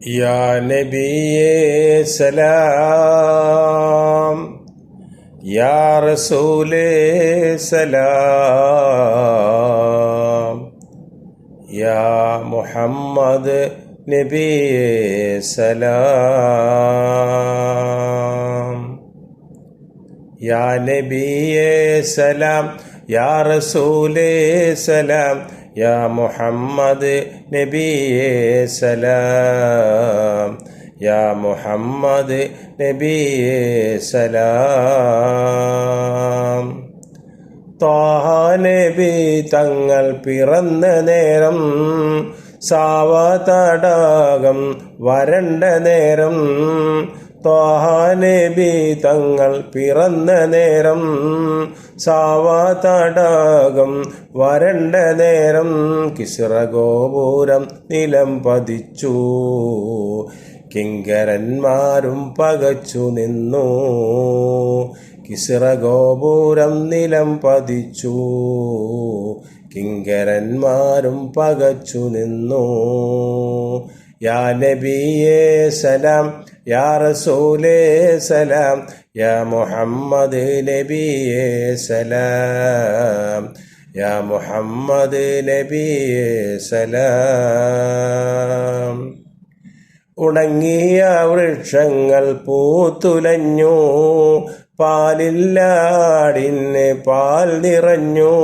या नबी सलाम या रसूल सलाम या मुहम्मद नबी सलाम या नबी सलाम या रसूल सलाम या मुहम्मद नबी सलाम या मुहम्मद नबी സലാം ത്വാഹ നബി തങ്ങൾ പിറന്ന നേരം സാവതടാകം വരണ്ട നേരം ത്വാഹ നബി തങ്ങൾ പിറന്ന നേരം സാവതടാകം വരണ്ട നേരം കിസ്റ ഗോപുരം നിലം പതിച്ചു കിങ്കരന്മാരും പകച്ചു നിന്നു കിസ്റ ഗോപുരം നിലം പതിച്ചു കിങ്കരന്മാരും പകച്ചു നിന്നു യാ നബിയേ സലാം യാ റസൂലേ സലാം യാ മുഹമ്മദ് നബിയേ സലാം യാ മുഹമ്മദ് നബിയേ സലാം ഉണങ്ങിയ വൃക്ഷങ്ങൾ പൂത്തുലഞ്ഞു പാലില്ലാടിന് പാൽ നിറഞ്ഞു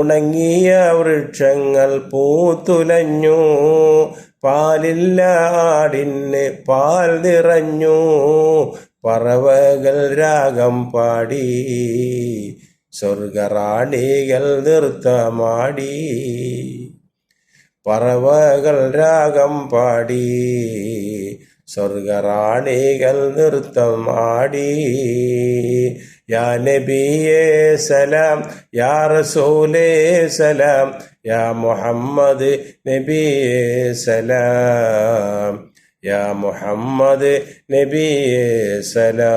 ഉണങ്ങിയ വൃക്ഷങ്ങൾ പൂത്തുലഞ്ഞു പാലില്ലാടിന് പാൽ നിറഞ്ഞു പറവകൾ രാഗം പാടി സ്വർഗറാണികൾ നൃത്തമാടി പറവകൾ രാഗം പാടി സ്വർഗറാണികൾ നൃത്തം ആടി യാ നബിയേ സലാം യാ റസൂലേ സലാം യാ മുഹമ്മദ് നബിയേ സലാം യാ മുഹമ്മദ് നബിയേ സലാം.